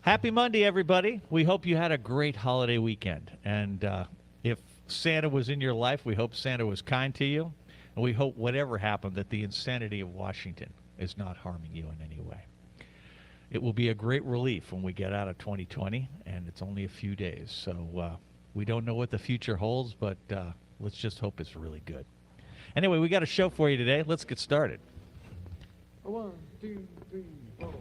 Happy Monday, everybody. We hope you had a great holiday weekend. And if Santa was in your life, we hope Santa was kind to you. And we hope whatever happened, that the insanity of Washington is not harming you in any way. It will be a great relief when we get out of 2020, and it's only a few days. So we don't know what the future holds, but let's just hope it's really good. Anyway, we got a show for you today. Let's get started. 1, 2, 3, 4.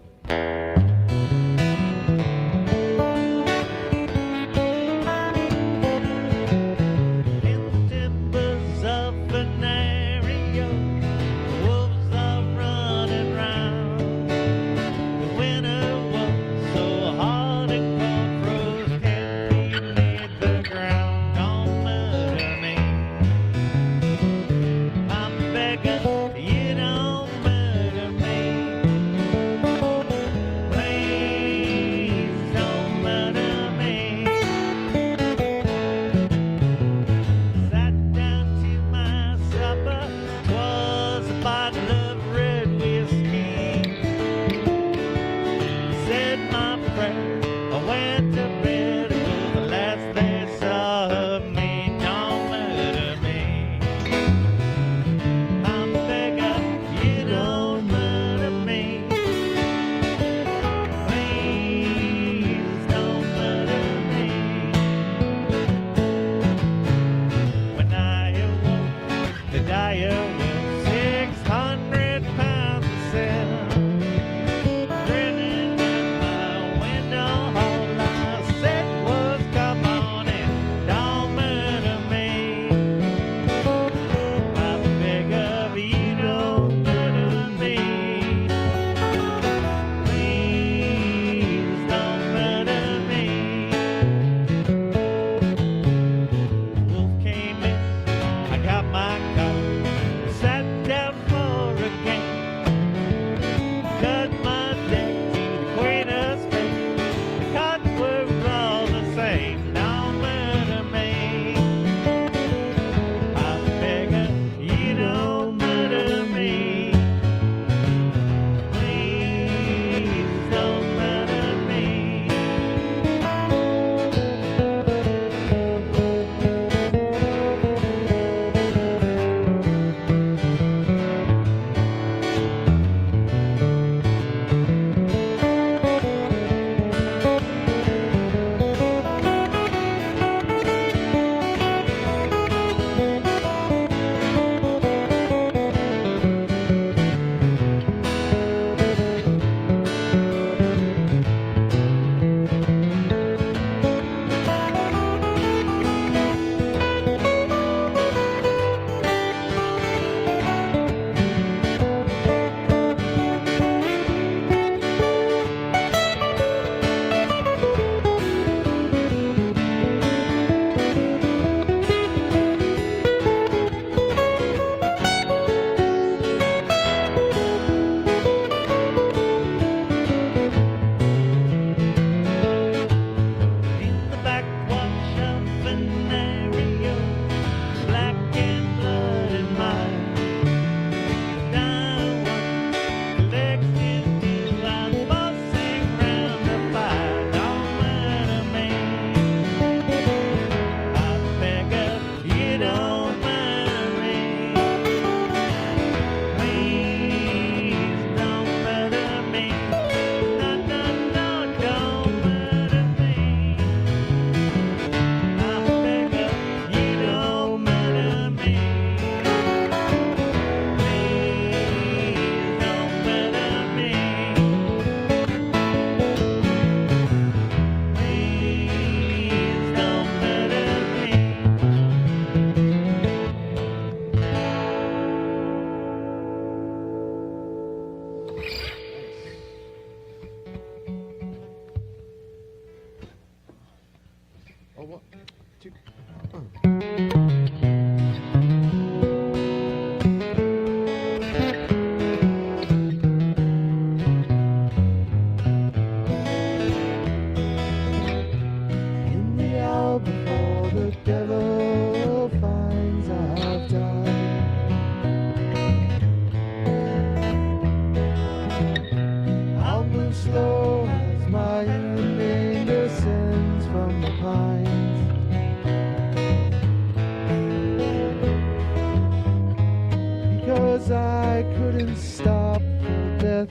'cause I couldn't stop for death.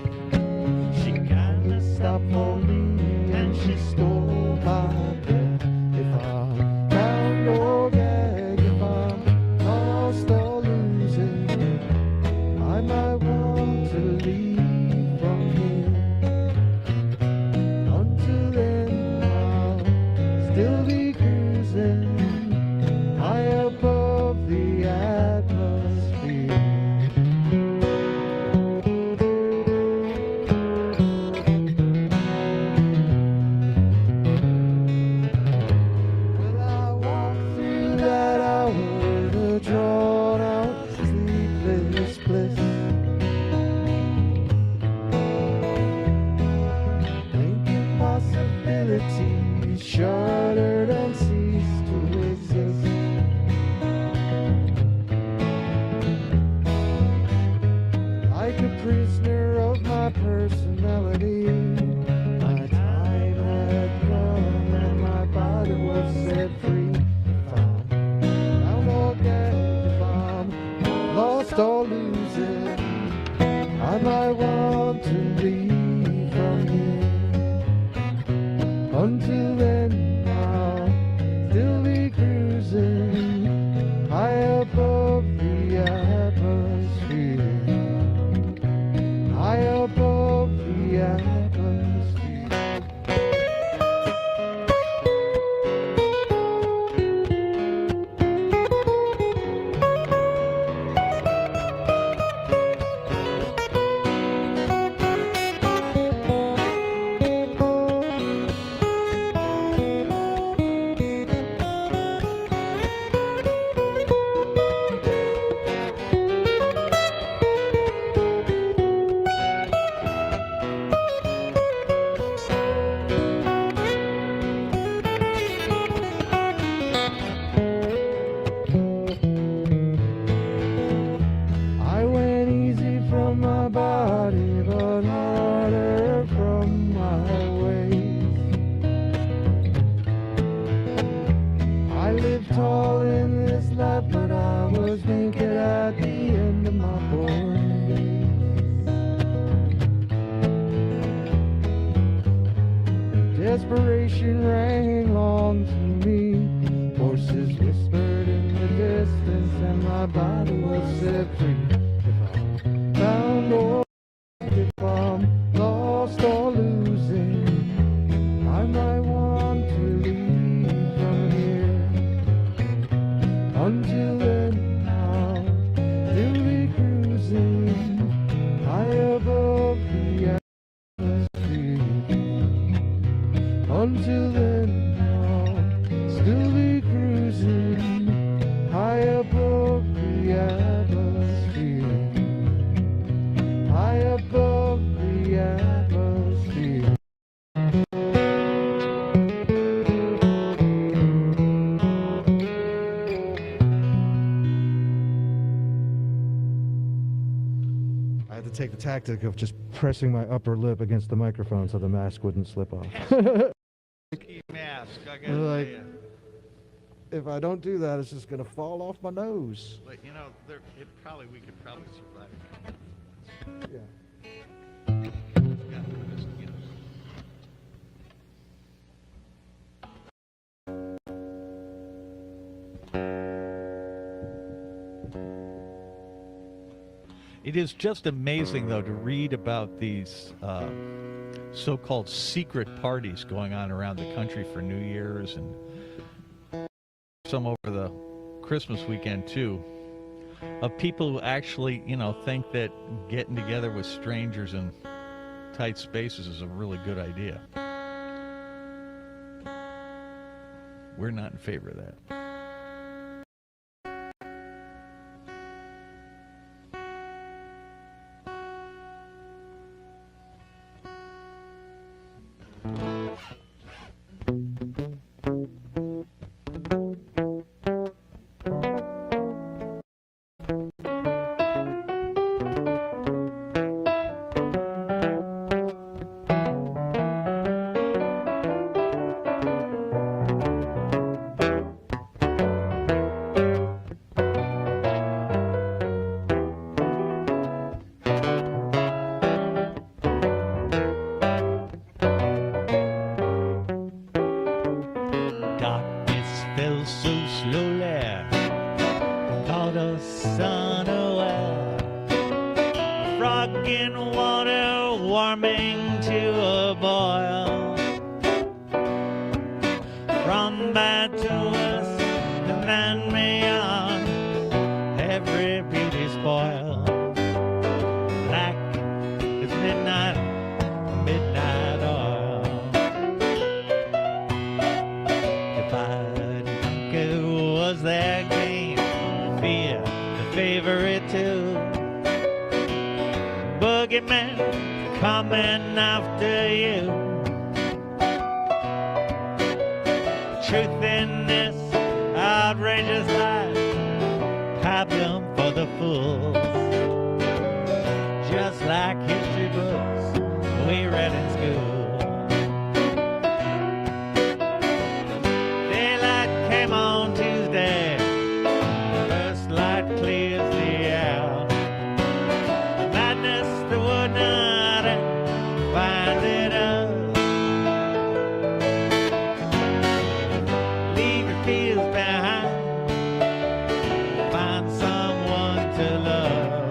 She kinda stopped for me and she stole my breath. If I'm bound or gagged, if I'm lost or losing, I might want to leave from here. Until then, I'll still be cruising high above the atmosphere. Well, I walked through that hour in a drawn-out, sleepless bliss. Thinking possibilities shuddered and ceased to exist. Like a prisoner of my personality, my time had come and my body was set free. If I'm bound or gagged, if I'm lost or losing, I might want to leave from here. Until then, I'll still be cruising high above the atmosphere. High above the atmosphere. I went easy from my body, but harder from my ways. I lived tall in this life, but I was naked at the end of my born days. Desperation rang long through me. Voices whispered in the distance, and my body was set free. If I'm bound or if I'm lost or losing, I might want to leave from here. Until then, I'll still be cruising high above the atmosphere. Until then, I'll still be cruising high above the atmosphere. High above the atmosphere. I had to take the tactic of just pressing my upper lip against the microphone so the mask wouldn't slip off. Mask, I gotta Like- tell you. If I don't do that, it's just gonna fall off my nose. But you know, we could probably survive it. Yeah. Yeah, just, you know. It is just amazing, though, to read about these so-called secret parties going on around the country for New Year's and some over the Christmas weekend, too, of people who actually, you know, think that getting together with strangers in tight spaces is a really good idea. We're not in favor of that. drinking water warming to a boil. From bad to worse, and then beyond, every beauty spoiled. Black is midnight, midnight oil. Divide and conquer was their game, fear the favorite too. Boogeyman coming after you. Truth in this outrageous life, pablum for the fools. Just like history books we read in school. Daylight came on Tuesday, first light clears the air. The madness that would not find it out. Leave your fears behind, find someone to love.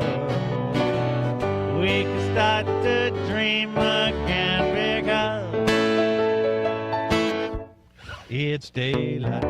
We can start to dream again because it's daylight.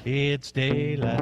It's daylight.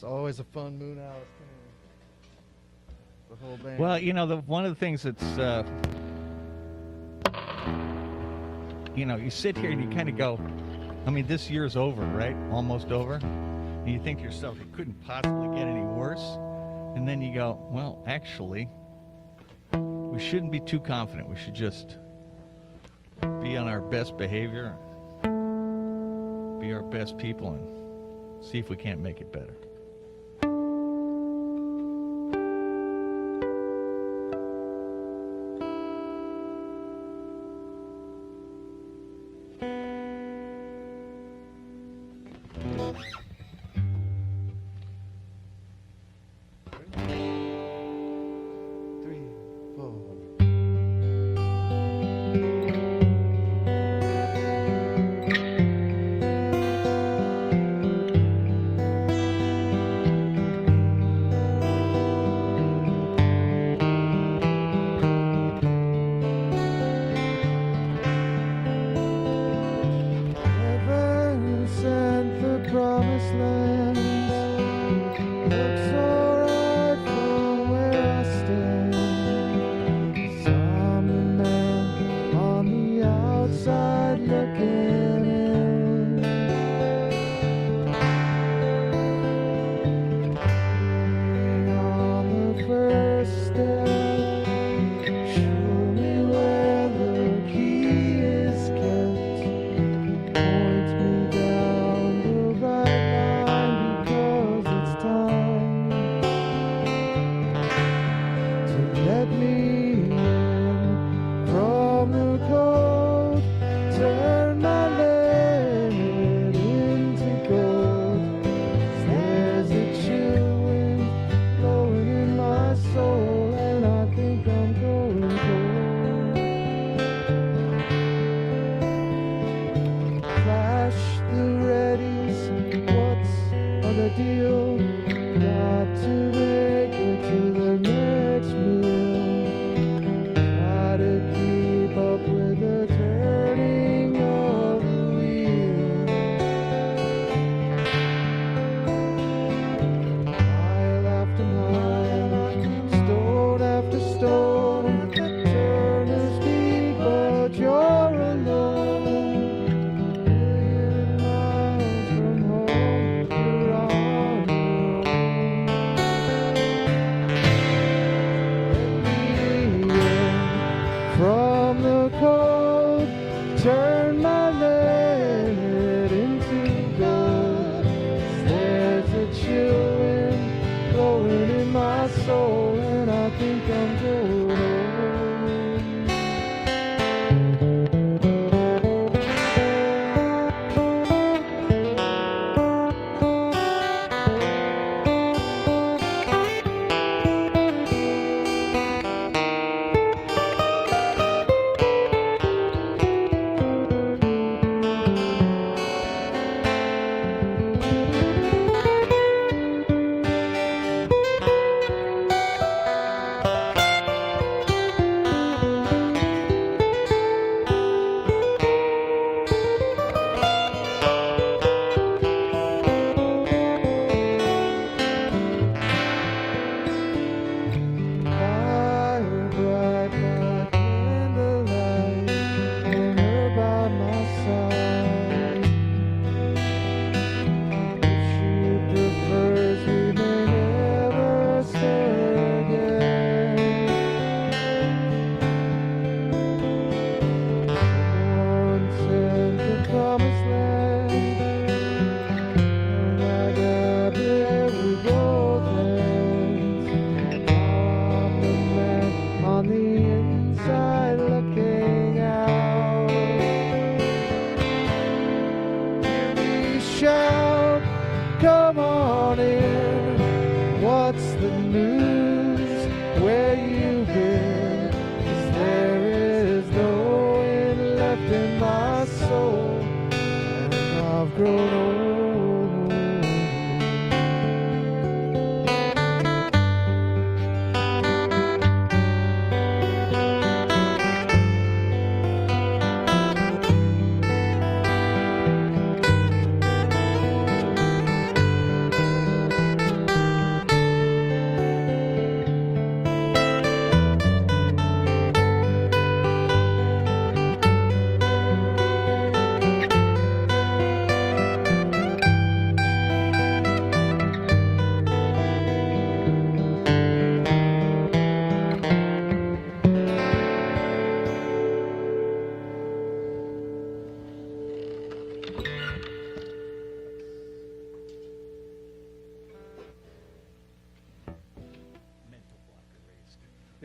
It's always a fun Moon Alice. The whole band. Well, one of the things that's, you sit here and you kind of go, I mean, this year's over, right? Almost over. And you think to yourself, it couldn't possibly get any worse. And then you go, well, actually, we shouldn't be too confident. We should just be on our best behavior, be our best people, and see if we can't make it better.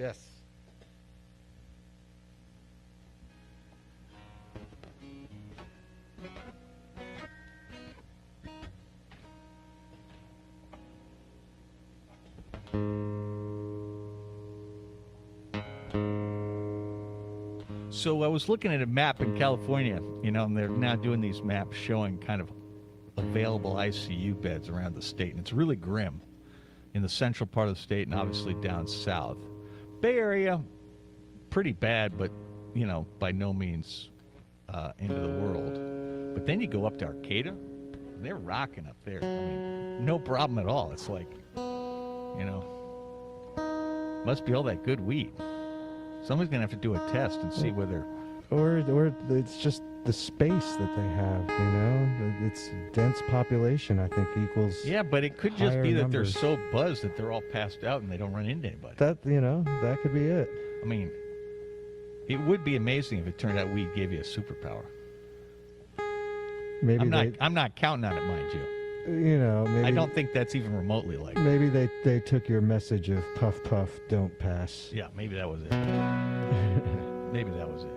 Yes. So I was looking at a map in California, and they're now doing these maps showing kind of available ICU beds around the state, and it's really grim in the central part of the state and obviously down south. Bay Area, pretty bad, but, by no means end of the world. But then you go up to Arcata, and they're rocking up there. I mean, no problem at all. It's like, must be all that good weed. Somebody's going to have to do a test and see whether... Or it's just the space that they have, It's dense population, I think, equals... Yeah, but it could just be that numbers. they're so buzzed that they're all passed out and they don't run into anybody. That could be it. I mean, it would be amazing if it turned out weed gave you a superpower. Maybe I'm not counting on it, mind you. Maybe... I don't think that's even remotely likely. Maybe they took your message of puff, puff, don't pass. Yeah, maybe that was it. Maybe that was it.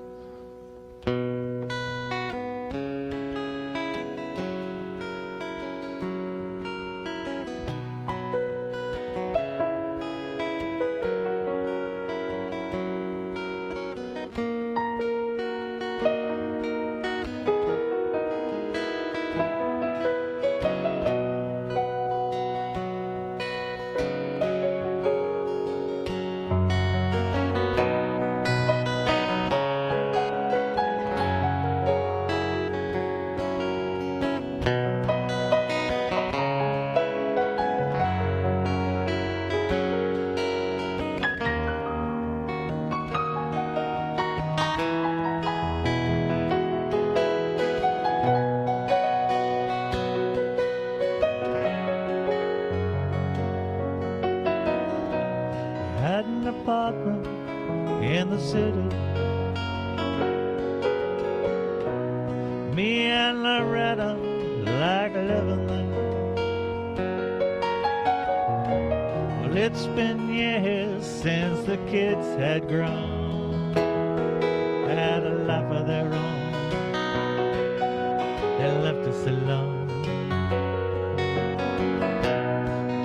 Had an apartment in the city. Me and Loretta like living there. Well, it's been years since the kids had grown, had a life of their own. They left us alone.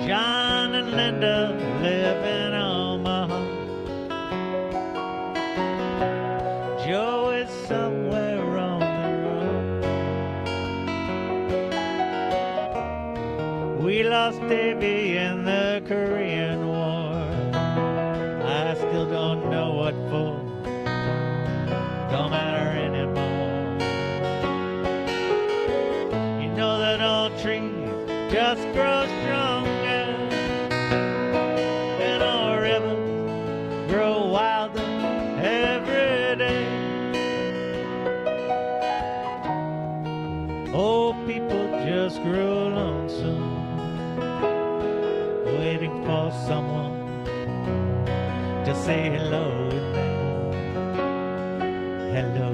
John and Linda live in Omaha. Joe is somewhere on the road. We lost Davy in the Korean War. I still don't know what for. Don't matter anymore. You know that old tree just grows stronger. And our rivers grow wilder every day. Oh, people just grow lonesome, waiting for someone to say hello to them. Hello.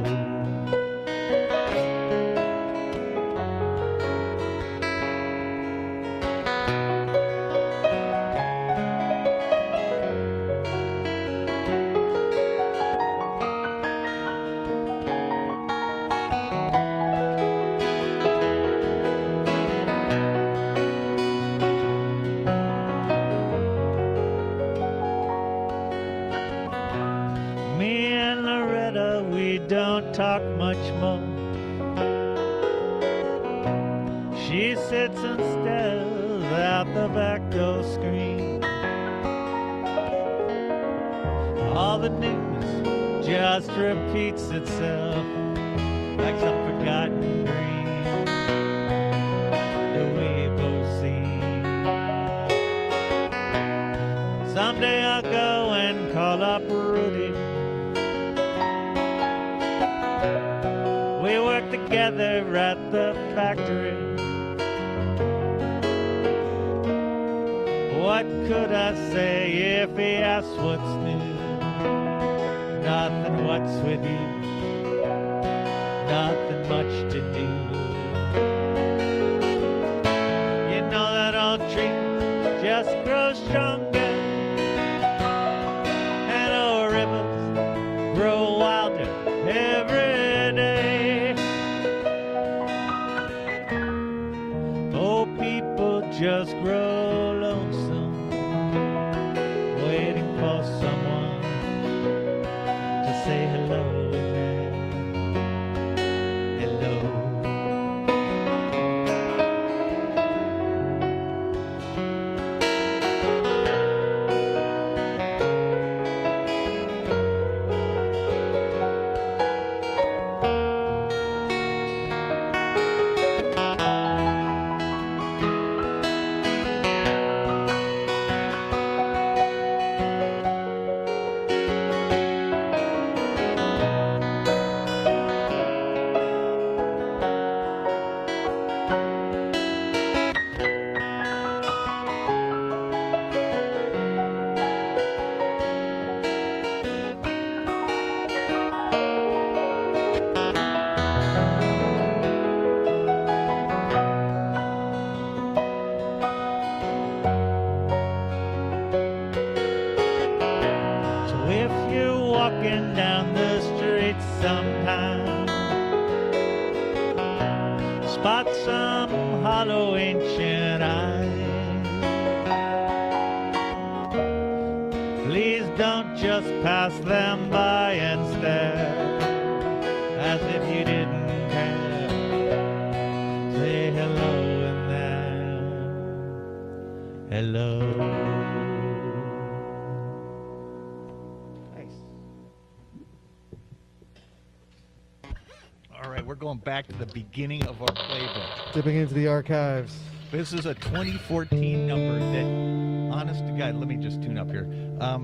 Me and Loretta, we don't talk much more. She sits and stares out the back door screen. All the news just repeats itself like some forgotten dream that we both seen. Someday I'll go and call up Rudy. We work together at the factory. What could I say if he asked what's new? Nothing, what's with you? Nothing much to do. You know that old tree just grows stronger. And rivers grow wilder every day. Oh, people just grow lonesome, waiting for someone to say hello again. Hello. If you're walking down the street sometime, spot some hollow ancient eyes, please don't just pass them by and stare as if you didn't care. Say hello in there. Hello. All right, we're going back to the beginning of our playbook. Dipping into the archives. This is a 2014 number that, honest to God, let me just tune up here. I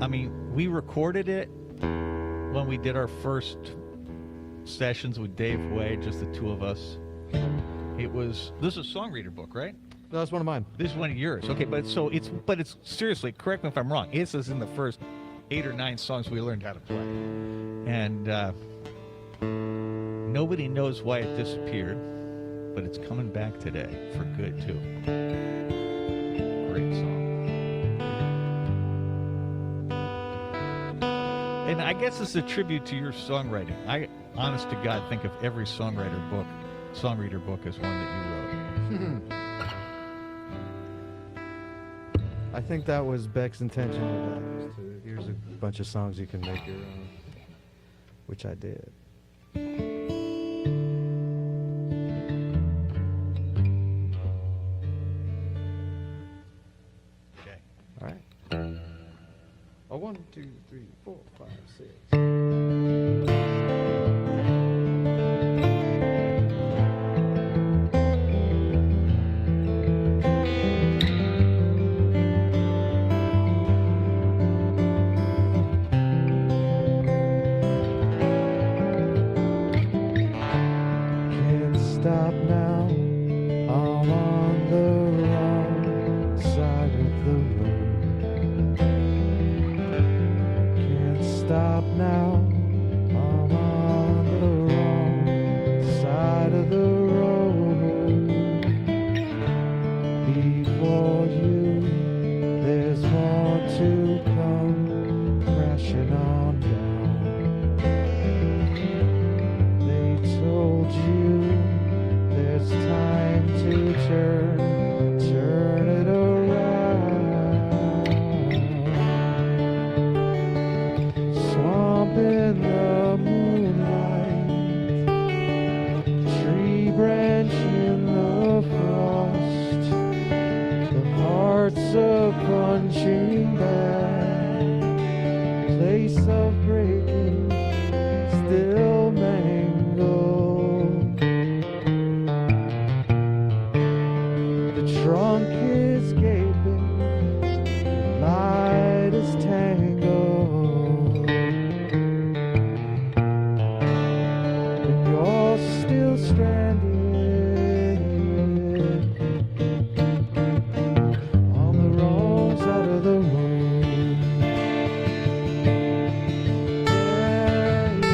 mean, we recorded it when we did our first sessions with Dave Way, just the two of us. This is a songreader book, right? No, that's one of mine. This is one of yours. Okay, but it's seriously, correct me if I'm wrong. It's in the first 8 or 9 songs we learned how to play. And nobody knows why it disappeared, but it's coming back today for good too. Great song. And I guess it's a tribute to your songwriting. I, honest to God, think of every songreader book as one that you wrote. I think that was Beck's intention with that. Was to, here's a bunch of songs you can make your own, which I did. Okay. All right. Oh, 1, 2, 3, 4, 5, 6. Stop now, I'm on the wrong side of the road. Can't stop now, I'm on the wrong side of the road. Before you, there's more to come, crashing on down. They told you there's time to turn it around. Swamp in the moonlight, tree branch in the frost, the heart's a punching bag, place of breaking, still mangled. Trunk is gaping, light is tangled, and you're still stranded on the wrong side of the road. Yeah, yeah.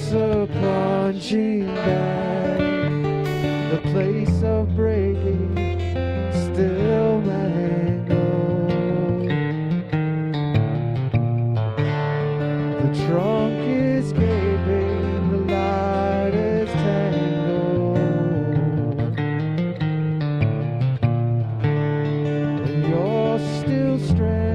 It's a punching bag, the place of breaking, still mango. The trunk is gaping, the light is tangled, and you're still stranded.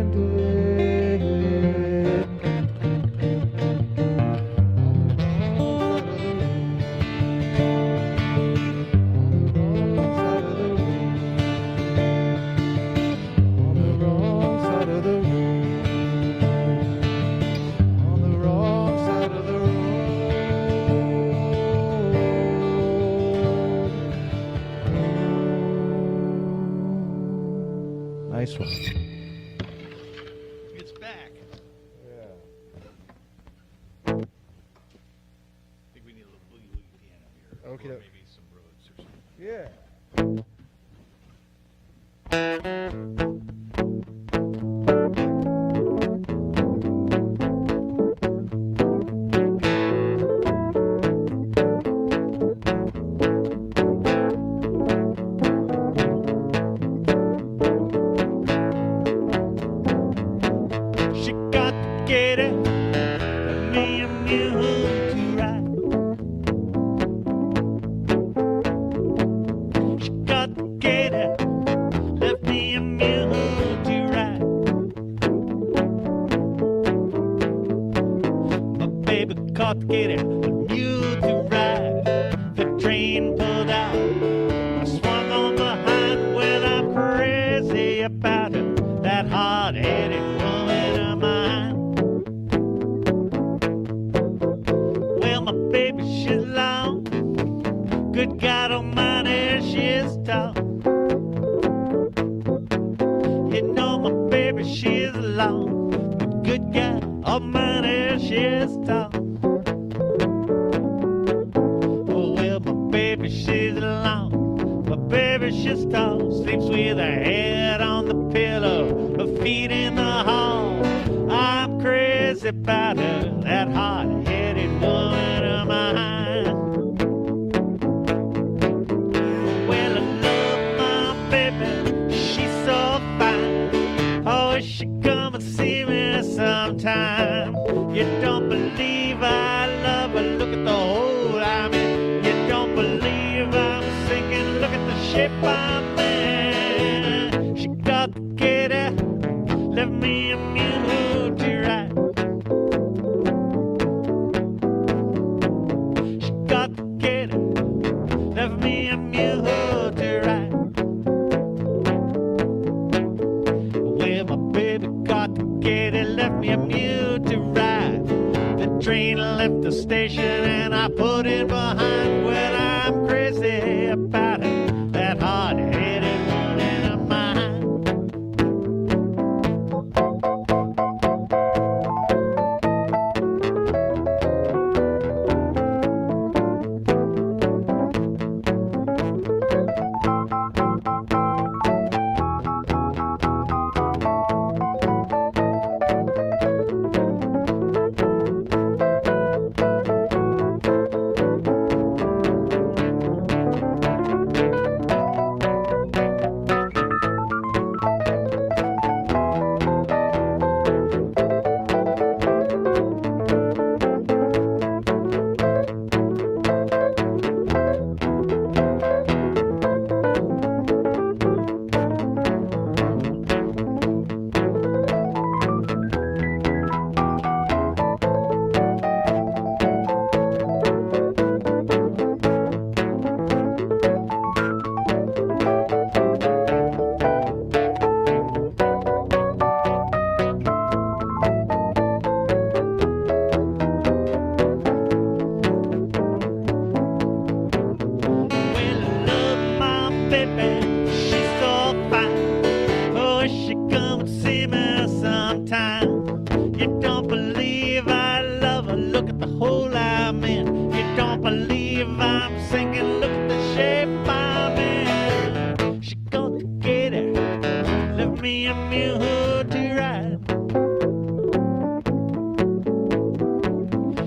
Nice one. It's back. Yeah. I think we need a little boogie woogie piano here. Okay. Or maybe some Rhodes or something. Yeah. She got to get it, me and you to ride. She got to get it, left me and you to ride. My baby caught to get it, you to ride. The train pulled out, I swung on behind when I'm crazy about it. That hard-headed woman of mine. Well, my baby, she's long. Good God Almighty, she's tall. You know, my baby, she's long. But good God Almighty, she's tall. Oh, well, my baby, she's long. My baby, she's tall. Sleeps with her head on the pillow, her feet in the hall. I'm crazy about her, that hard-headed woman of mine. Well, I love my baby, she's so fine. Oh, she come and see me sometime. You don't believe I love her, look at the hole I'm in. You don't believe I'm sinking, look at the shape I'm in. She got to get it, left me a mule to ride. She got to get it, left me a mule to ride. Well, my baby got to get it, left me a mule to ride. The train left the station and I put it behind. Well, I'm crazy about it, that hard-headed woman of mine.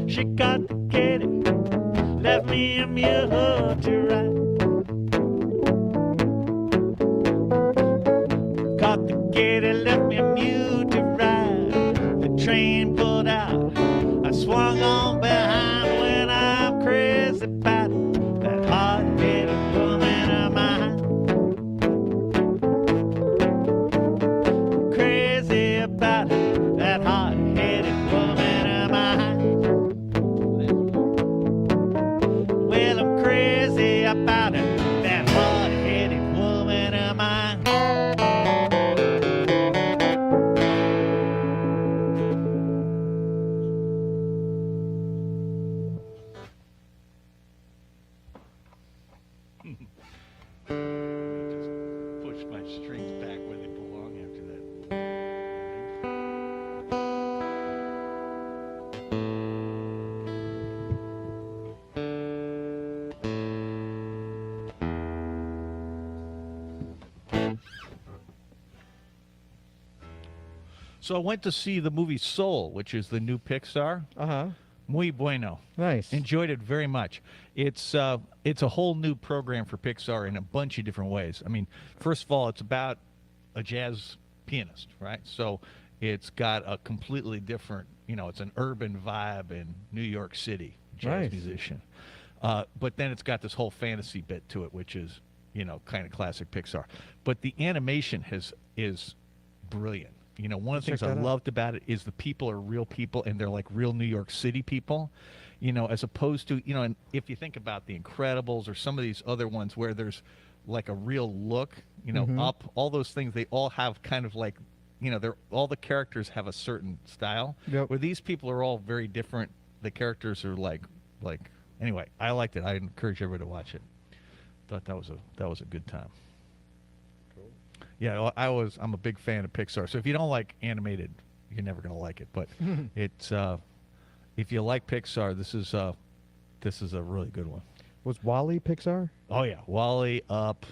She got to get it. me a mule to ride. Caught the gate, it left me a mule to ride. The train pulled out, I swung on behind. When I'm crazy about that hard-headed woman of mine. Crazy about that hard-headed woman of mine. Well, I'm crazy about it, that hard-headed woman of mine. Just push my strings back where they belong after that. So I went to see the movie Soul, which is the new Pixar. Uh-huh. Muy bueno. Nice. Enjoyed it very much. It's a whole new program for Pixar in a bunch of different ways. I mean, first of all, it's about a jazz pianist, right? So it's got a completely different, it's an urban vibe in New York City, jazz Nice. musician. But then it's got this whole fantasy bit to it, which is, kind of classic Pixar. But the animation is brilliant. One of the Check things I that out. loved about it is the people are real people, and they're like real New York City people, as opposed to, and if you think about The Incredibles or some of these other ones where there's like a real look, up, all those things, they all have kind of like, all the characters have a certain style, Yep. where these people are all very different. The characters are anyway, I liked it. I encourage everybody to watch it. Thought that was a good time. Yeah, I'm a big fan of Pixar. So if you don't like animated, you're never going to like it. But it's if you like Pixar, this is a really good one. Was WALL-E Pixar? Oh yeah, WALL-E, Up,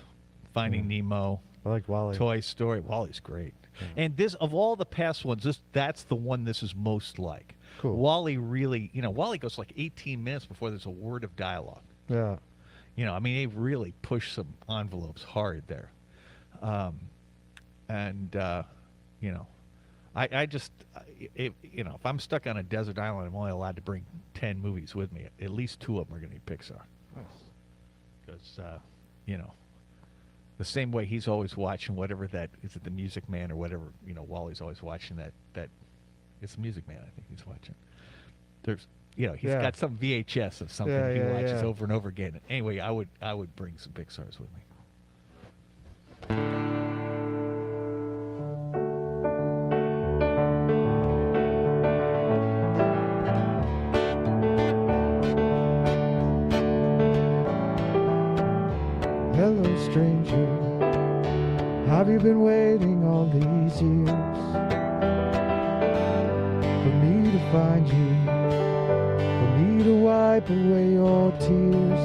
Finding Nemo, I liked WALL-E. Toy Story. WALL-E's great. And this, of all the past ones, that's the one this is most like. Cool. WALL-E really, WALL-E goes like 18 minutes before there's a word of dialogue. Yeah. They really push some envelopes hard there. I just, if I'm stuck on a desert island, I'm only allowed to bring 10 movies with me. At least 2 of them are going to be Pixar. Because, the same way he's always watching whatever is it The Music Man or whatever, Wally's always watching that it's The Music Man, I think he's watching. There's, he's got some VHS of something he watches over and over again. Anyway, I would bring some Pixars with me. Hello, stranger. Have you been waiting all these years for me to find you, for me to wipe away your tears?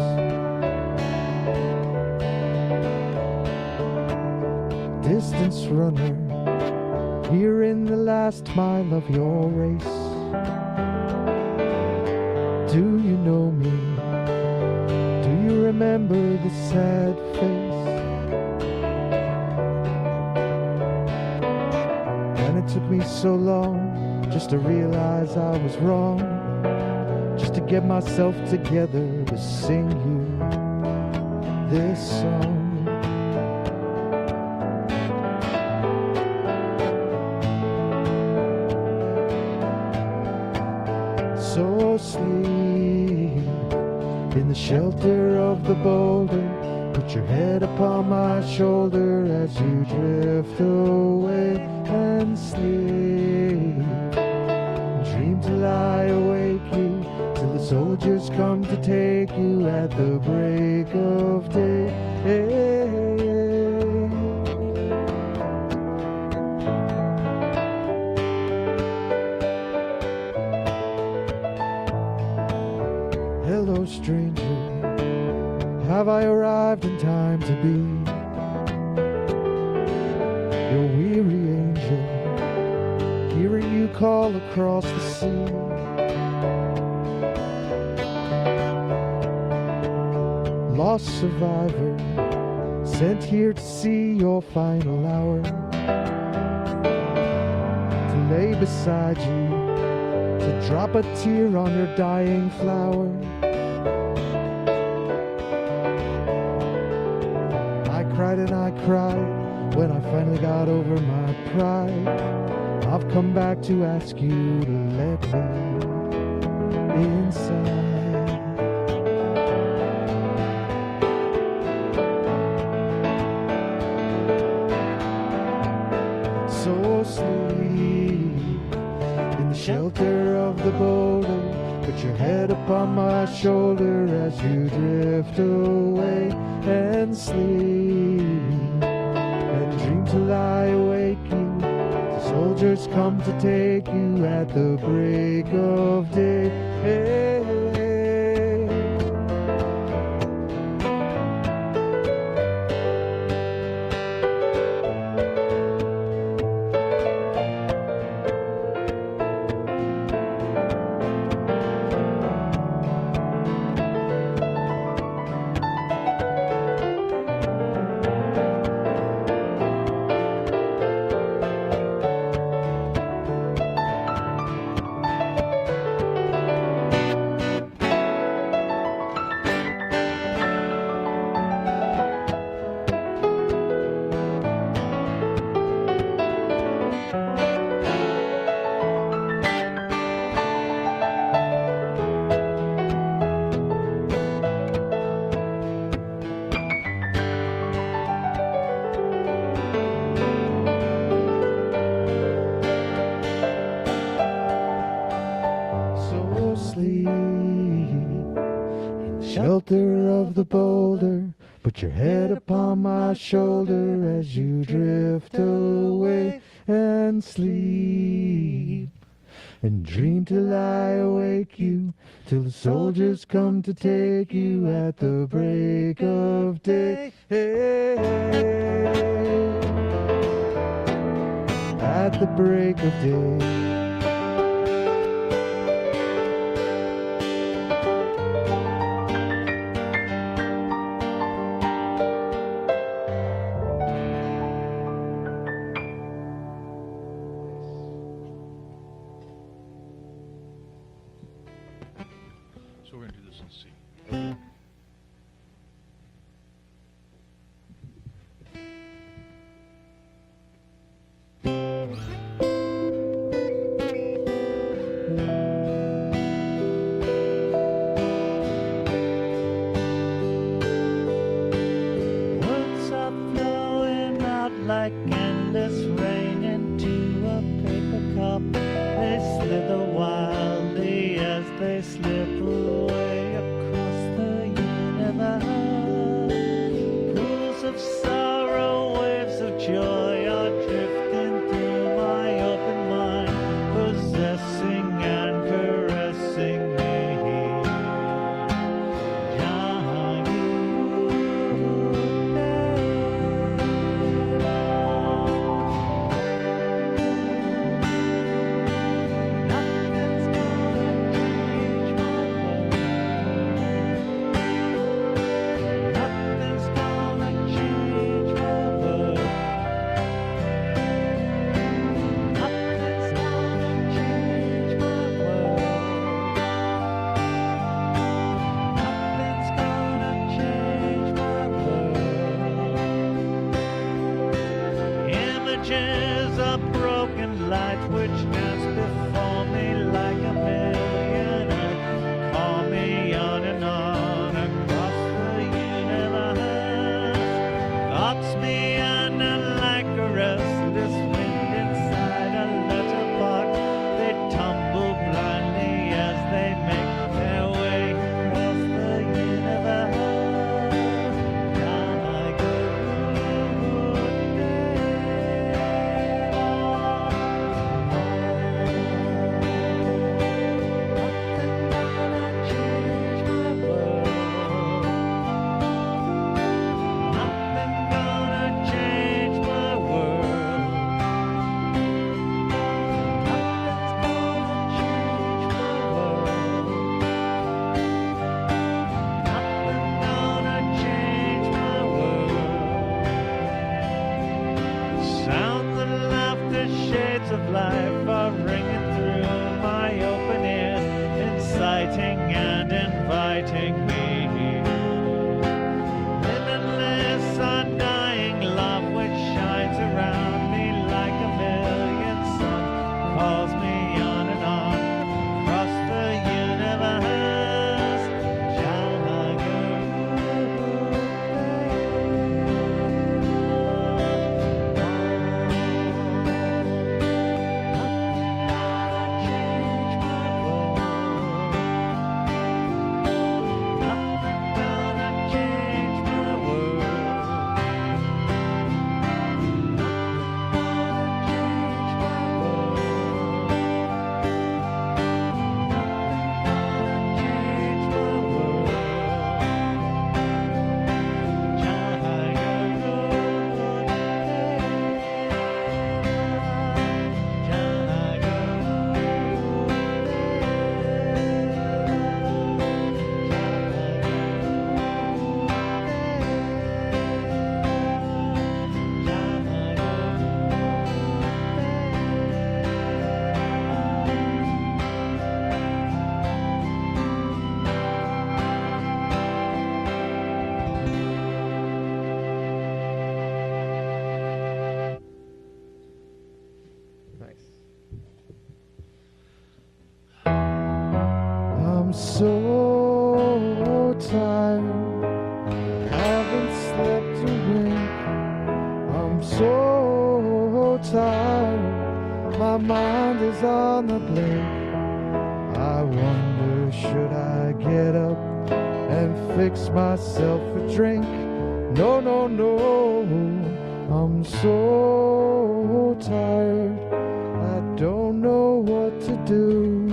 Distance runner, here in the last mile of your race. Do you know me? Do you remember the sad face? And it took me so long just to realize I was wrong, just to get myself together to sing you this song. So sleep in the shelter of the boulder, put your head upon my shoulder as you drift away and sleep. Dream to lie awake you till the soldiers come to take you at the break of day. Hello, stranger. Have I arrived in time to be your weary angel, hearing you call across the sea? lost survivor, sent here to see your final hour, to lay beside you, to drop a tear on your dying flower. I cried and I cried when I finally got over my pride. I've come back to ask you to let me inside. So sleep in the shelter of the boulder, put your head upon my shoulder as you drift away, and sleep and dream till I wake you. The soldiers come to take you at the break of day. Hey, hey. Shelter of the boulder, put your head upon my shoulder as you drift away, and sleep and dream till I awake you, till the soldiers come to take you at the break of day. Hey, hey, at the break of day. So we're going to do this in C. Words are flowing out like endless rain into a paper cup. They slither wildly as they slip away across the universe. Pools of sorrow, waves of joy are drifting through my open mind, possessing and caressing me. Nothing's gonna change inviting and inviting me. Limitless, undying love which shines around me like a million suns, calls me on and on across the universe. I'm so tired, haven't slept a wink. I'm so tired, my mind is on the blink. I wonder, should I get up and fix myself a drink? No, no, no, I'm so tired, I don't know what to do.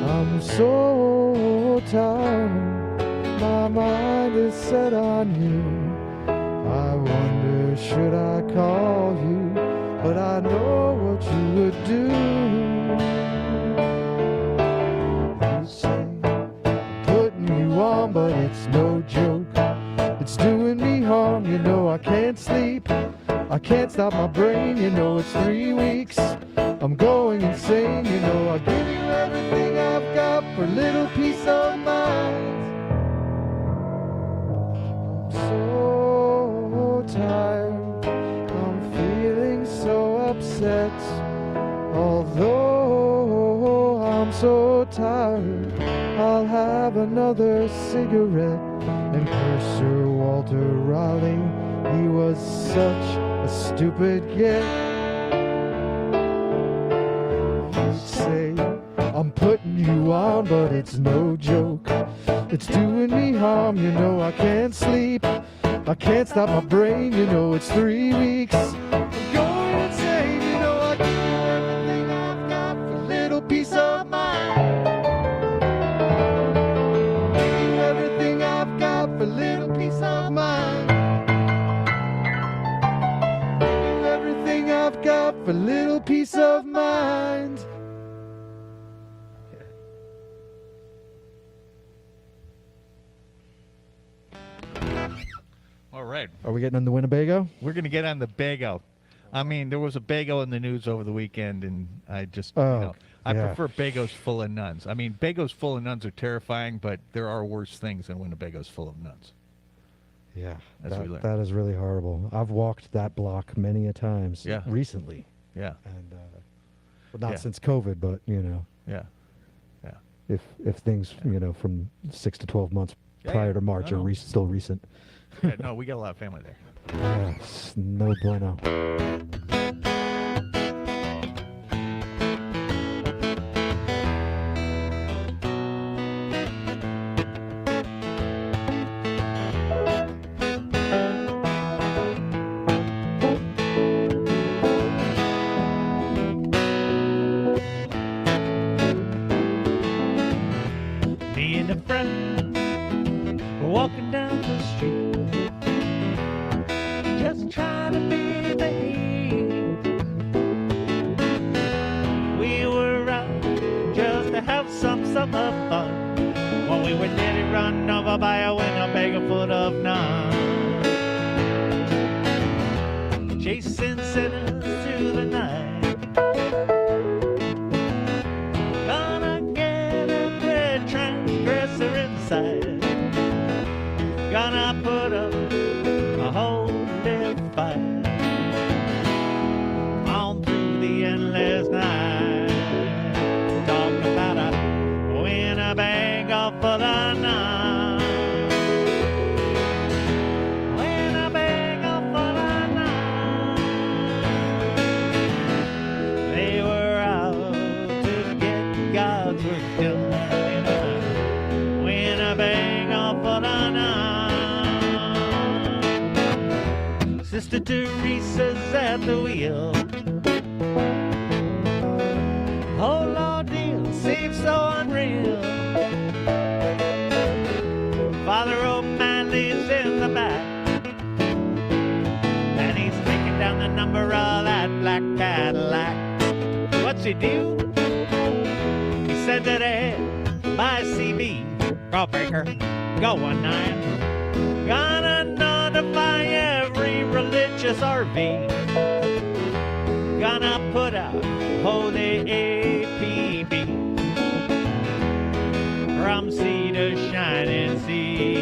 I'm so tired, my mind is set on you. I wonder, should I call you? But I know what you would do. You say, I'm putting you on, but it's no joke. It's doing me harm, you know I can't sleep. I can't stop my brain, you know it's 3 weeks. I'm going insane, you know I give you everything I've got for a little peace of mind. I'm so tired, I'm feeling so upset. Although I'm so tired, I'll have another cigarette and curse Sir Walter Raleigh. He was such a stupid git. You say, I'm putting you on, but it's no joke. It's doing me harm, you know I can't sleep. I can't stop my brain, you know it's 3 weeks. I'm going insane, you know I give you everything I've got for a little peace of mind. Give you everything I've got for a little peace of mind. Give you everything I've got for a little peace of mind. All right. Are we getting on the Winnebago? We're going to get on the Bago. I mean, there was a Bago in the news over the weekend, and I just, Oh, I yeah. prefer Bagos full of nuns. I mean, Bagos full of nuns are terrifying, but there are worse things than Winnebago's full of nuns. Yeah, As we learned. that is really horrible. I've walked that block many a times Yeah. recently, Yeah, and well, not Yeah. since COVID, but you know, yeah. if things you know from 6 to 12 months Yeah, prior yeah. to March No, are no. still recent. Yeah, no, we got a lot of family there. Yes, no bueno. Me and a friend were walking down the street, just trying to be behave. We were out just to have some summer fun when we were nearly run over by a Winnebago full of nuns, chasing sinners through the night. Gonna get a red train Sister Teresa's at the wheel. Oh Lord, deal seems so unreal. Father O'Malley's in the back, and he's taking down the number of that black Cadillac. What's he do? He sends it ahead by CB. Go Baker, go 19. Gonna notify every religious RV. Gonna put out holy APB from sea to shining sea.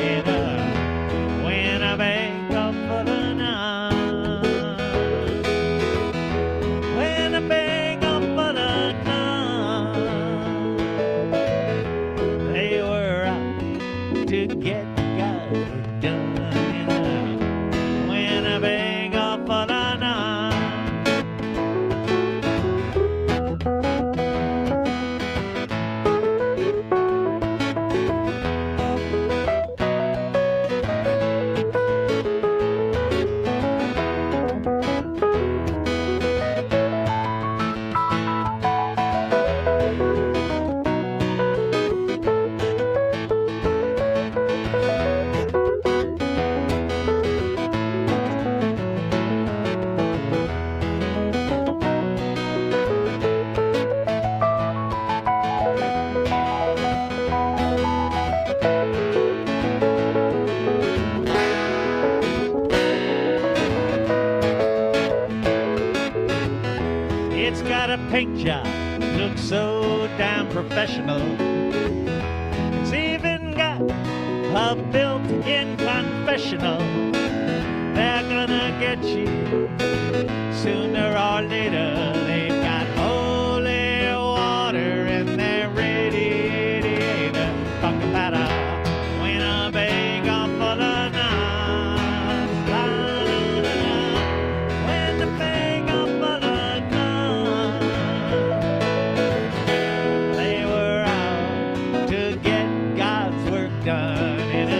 In a Winnebago full of nuns. Winnebago full of nuns. They were out to get God's work done. In a Winnebago full of nuns. It's got a paint job, looks so damn professional. It's even got a built-in confessional. They're gonna get you sooner or later. They've got holy water in their radiator. Talk about a Winnebago full of nuns. La-la-la-la. Winnebago full of nuns. They were out to get God's work done in a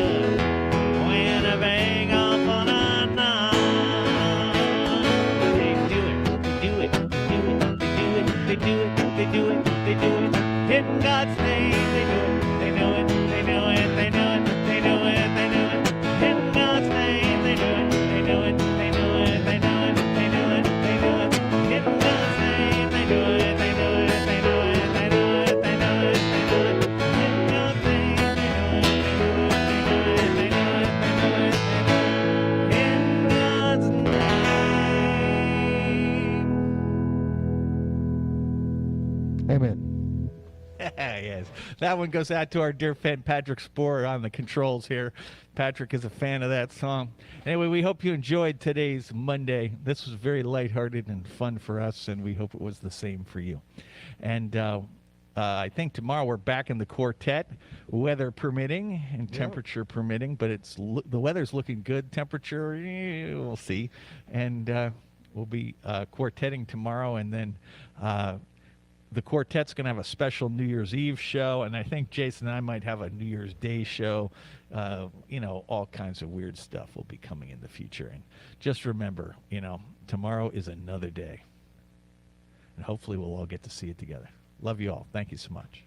Winnebago full of nuns. They do it, they do it, they do it, they do it, they do it, they do it. In God's name, they do it, they do it, they do it, they do it, they do it, they do it. In God's name, they do it, they do it, they do it, they do it, they do it, they do it. In God's name, they do it, they do it, they do it, they do it, they do it, they do it. In God's name, they do it, they do it, they do it, they do it, they do it, they do it. In God's name. Amen. Yes, that one goes out to our dear friend Patrick Sporer on the controls here. Patrick is a fan of that song. Anyway, we hope you enjoyed today's Monday. This was very lighthearted and fun for us, and we hope it was the same for you. And I think tomorrow we're back in the quartet, weather permitting and temperature permitting, but the weather's looking good. Temperature, we'll see. And we'll be quartetting tomorrow, and then the quartet's going to have a special New Year's Eve show, and I think Jason and I might have a New Year's Day show. All kinds of weird stuff will be coming in the future. And just remember, tomorrow is another day. And hopefully we'll all get to see it together. Love you all. Thank you so much.